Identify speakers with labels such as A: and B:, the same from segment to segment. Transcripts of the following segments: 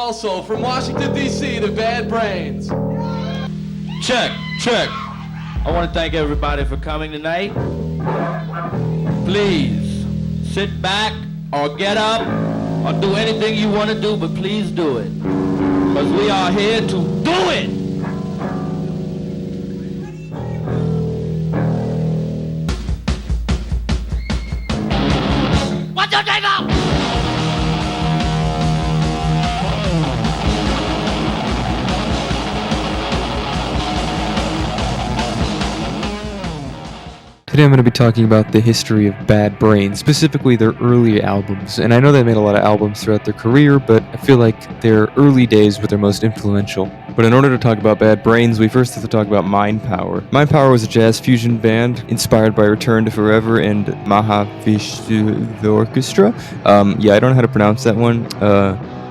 A: Also, from Washington, D.C. to Bad Brains.
B: Check. I want to thank everybody for coming tonight. Please, sit back or get up or do anything you want to do, but please do it. Because we are here to do it! What's your name out?
C: Today I'm going to be talking about the history of Bad Brains, specifically their early albums. And I know they made a lot of albums throughout their career, but I feel like their early days were their most influential. But in order to talk about Bad Brains, we first have to talk about Mind Power. Mind Power was a jazz fusion band inspired by Return to Forever and Mahavishnu the Orchestra. I don't know how to pronounce that one.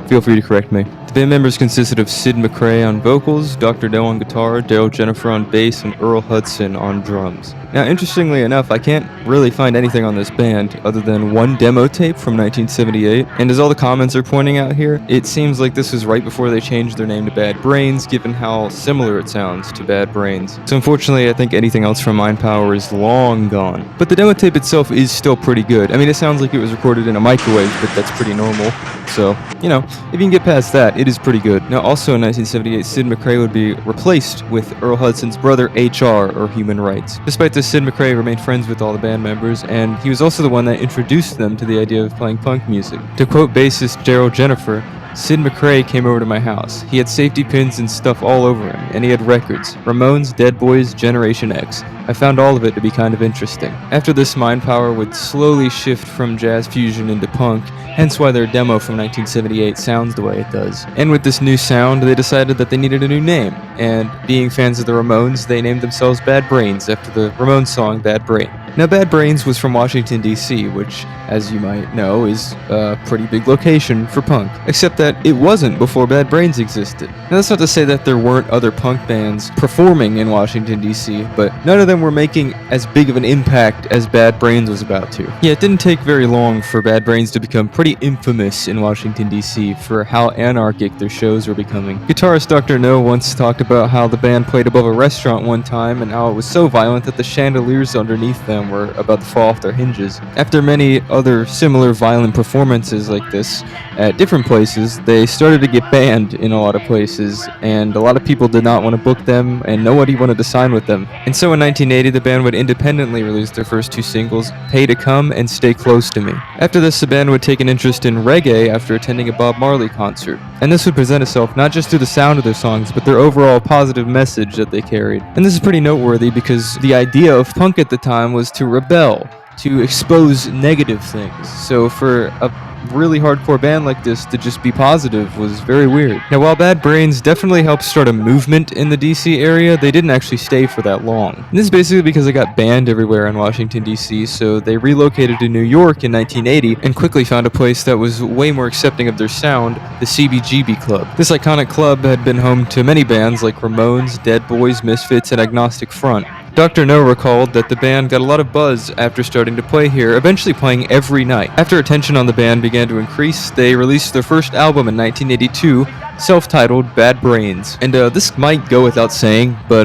C: Feel free to correct me. The band members consisted of Sid McRae on vocals, Dr. No on guitar, Daryl Jennifer on bass, and Earl Hudson on drums. Now, interestingly enough, I can't really find anything on this band other than one demo tape from 1978, and as all the comments are pointing out here, it seems like this was right before they changed their name to Bad Brains, given how similar it sounds to Bad Brains. So unfortunately, I think anything else from Mind Power is long gone. But the demo tape itself is still pretty good. I mean, it sounds like it was recorded in a microwave, but that's pretty normal. So, if you can get past that, it is pretty good. Now, also in 1978, Sid McRae would be replaced with Earl Hudson's brother, HR, or Human Rights. Despite this, Sid McRae remained friends with all the band members, and he was also the one that introduced them to the idea of playing punk music. To quote bassist Daryl Jennifer, Sid McRae came over to my house. He had safety pins and stuff all over him, and he had records. Ramones, Dead Boys, Generation X. I found all of it to be kind of interesting. After this, Mind Power would slowly shift from jazz fusion into punk, hence why their demo from 1978 sounds the way it does. And with this new sound, they decided that they needed a new name, and being fans of the Ramones, they named themselves Bad Brains after the Ramones song Bad Brain. Now, Bad Brains was from Washington, D.C., which, as you might know, is a pretty big location for punk. Except that it wasn't before Bad Brains existed. Now, that's not to say that there weren't other punk bands performing in Washington, D.C., but none of them were making as big of an impact as Bad Brains was about to. Yeah, it didn't take very long for Bad Brains to become pretty infamous in Washington, D.C. for how anarchic their shows were becoming. Guitarist Dr. No once talked about how the band played above a restaurant one time and how it was so violent that the chandeliers underneath them were about to fall off their hinges. After many other similar violent performances like this at different places, they started to get banned in a lot of places, and a lot of people did not want to book them, and nobody wanted to sign with them. And so in 1980, the band would independently release their first two singles, Pay to Come and Stay Close to Me. After this, the band would take an interest in reggae after attending a Bob Marley concert, and this would present itself not just through the sound of their songs, but their overall positive message that they carried. And this is pretty noteworthy because the idea of punk at the time was to rebel, to expose negative things. So for a really hardcore band like this to just be positive was very weird. Now, while Bad Brains definitely helped start a movement in the DC area, they didn't actually stay for that long. And this is basically because they got banned everywhere in Washington, D.C., so they relocated to New York in 1980 and quickly found a place that was way more accepting of their sound, the CBGB Club. This iconic club had been home to many bands like Ramones, Dead Boys, Misfits, and Agnostic Front. Dr. No recalled that the band got a lot of buzz after starting to play here, eventually playing every night. After attention on the band began to increase, they released their first album in 1982, self-titled Bad Brains. And this might go without saying, but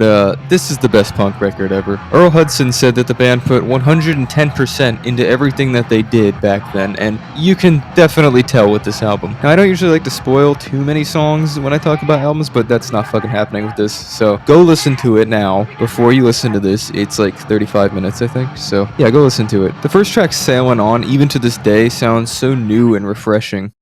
C: this is the best punk record ever. Earl Hudson said that the band put 110% into everything that they did back then, and you can definitely tell with this album. Now, I don't usually like to spoil too many songs when I talk about albums, but that's not fucking happening with this, so go listen to it now before you listen to this. It's like 35 minutes, I think, so yeah, go listen to it. The first track, Sailin' On, even to this day, sounds so new and refreshing.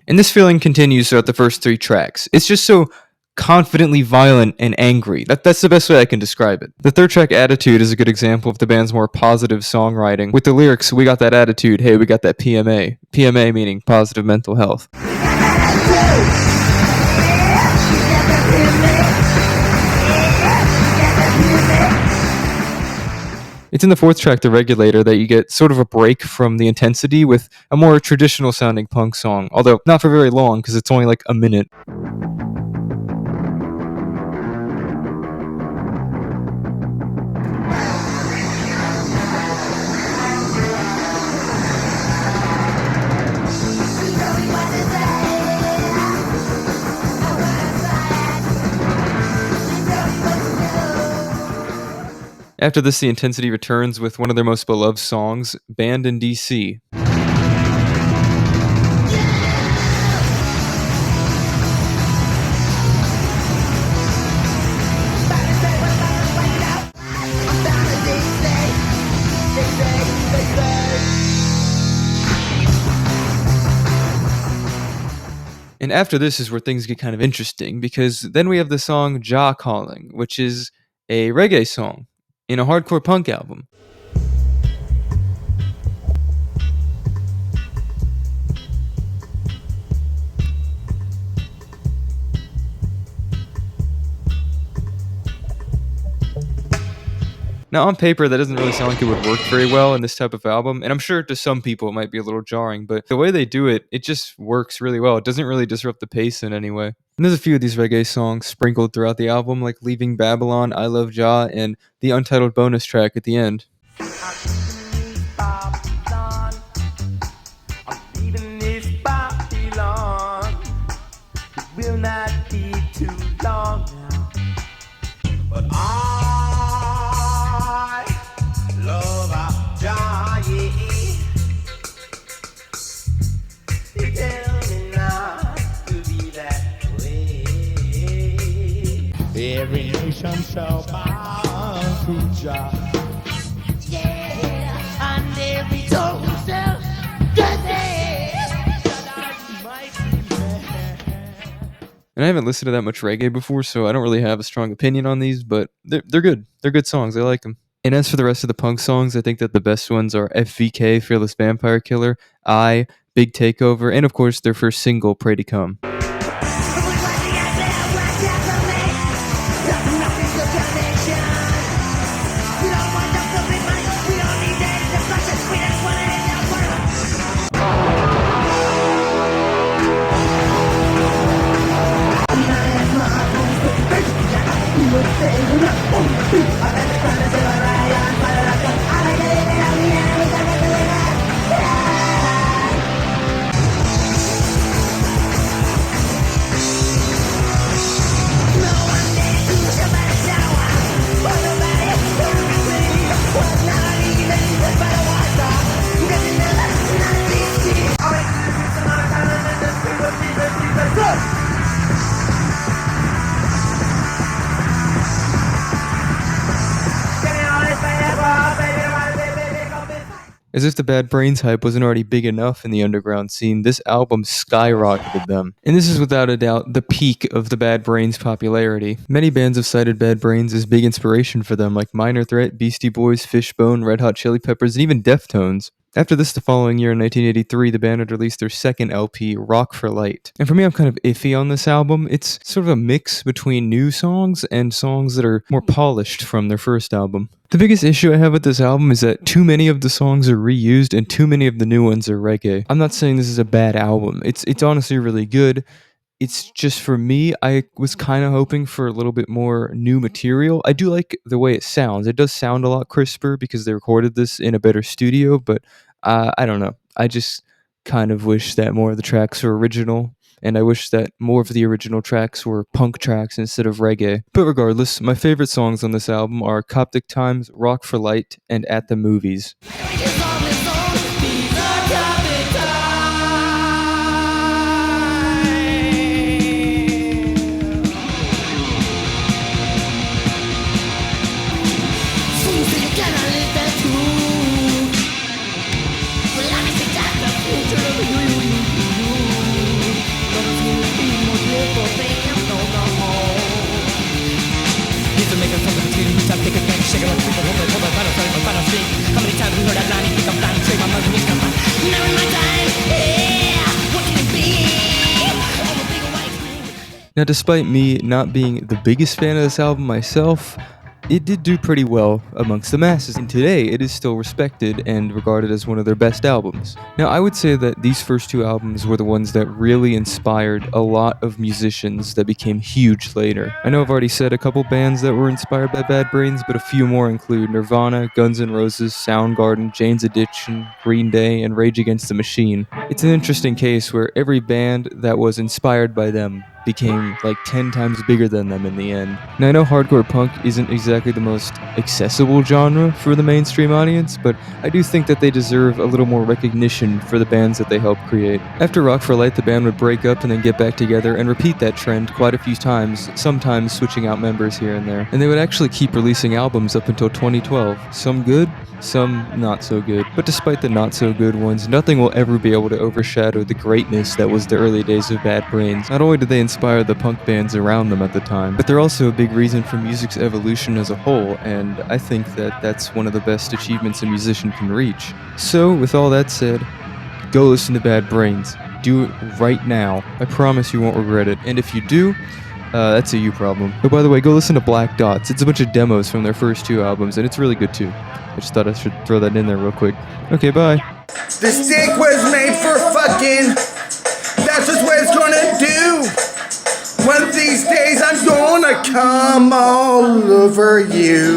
C: And this feeling continues throughout the first three tracks. It's just so confidently violent and angry. That's the best way I can describe it. The third track, Attitude, is a good example of the band's more positive songwriting. With the lyrics, we got that attitude, hey, we got that PMA. PMA meaning positive mental health. It's in the fourth track, The Regulator, that you get sort of a break from the intensity with a more traditional sounding punk song, although not for very long because it's only like a minute. After this, the intensity returns with one of their most beloved songs, Banned in DC. And after this is where things get kind of interesting, because then we have the song Jah Calling, which is a reggae song in a hardcore punk album. Now, on paper, that doesn't really sound like it would work very well in this type of album, and I'm sure to some people it might be a little jarring, but the way they do it, it just works really well. It doesn't really disrupt the pace in any way. And there's a few of these reggae songs sprinkled throughout the album, like Leaving Babylon, I Love Jah, and the untitled bonus track at the end.
D: Will not be too long now, but I love our Jah, yeah. They tell me not to be that way. Every nation shall bow to Jah, yeah, and every tongue shall
C: And I haven't listened to that much reggae before, so I don't really have a strong opinion on these, but they're good. They're good songs. I like them. And as for the rest of the punk songs, I think that the best ones are FVK, Fearless Vampire Killer, Big Takeover, and of course their first single, Pray to Come. As if the Bad Brains hype wasn't already big enough in the underground scene, this album skyrocketed them. And this is without a doubt the peak of the Bad Brains popularity. Many bands have cited Bad Brains as big inspiration for them, like Minor Threat, Beastie Boys, Fishbone, Red Hot Chili Peppers, and even Deftones. After this, the following year in 1983, the band had released their second LP, Rock for Light. And for me, I'm kind of iffy on this album. It's sort of a mix between new songs and songs that are more polished from their first album. The biggest issue I have with this album is that too many of the songs are reused and too many of the new ones are reggae. I'm not saying this is a bad album. It's honestly really good. It's just, for me, I was kind of hoping for a little bit more new material. I do like the way it sounds. It does sound a lot crisper because they recorded this in a better studio, but I don't know. I just kind of wish that more of the tracks were original, and I wish that more of the original tracks were punk tracks instead of reggae. But regardless, my favorite songs on this album are Coptic Times, Rock for Light, and At the Movies. Now, despite me not being the biggest fan of this album myself, it did do pretty well amongst the masses, and today it is still respected and regarded as one of their best albums. Now, I would say that these first two albums were the ones that really inspired a lot of musicians that became huge later. I know I've already said a couple bands that were inspired by Bad Brains, but a few more include Nirvana, Guns N' Roses, Soundgarden, Jane's Addiction, Green Day, and Rage Against the Machine. It's an interesting case where every band that was inspired by them became like 10 times bigger than them in the end. Now, I know hardcore punk isn't exactly the most accessible genre for the mainstream audience, but I do think that they deserve a little more recognition for the bands that they helped create. After Rock for Light, the band would break up and then get back together and repeat that trend quite a few times, sometimes switching out members here and there. And they would actually keep releasing albums up until 2012. Some good, some not so good. But despite the not so good ones, nothing will ever be able to overshadow the greatness that was the early days of Bad Brains. Not only did they inspire the punk bands around them at the time, but they're also a big reason for music's evolution as a whole, and I think that that's one of the best achievements a musician can reach. So, with all that said, go listen to Bad Brains. Do it right now. I promise you won't regret it. And if you do, that's a you problem. Oh, by the way, go listen to Black Dots. It's a bunch of demos from their first two albums, and it's really good too. I just thought I should throw that in there real quick. Okay, bye.
D: This dick was made for fucking. That's just what it's gonna do. One of these days I'm gonna come all over you.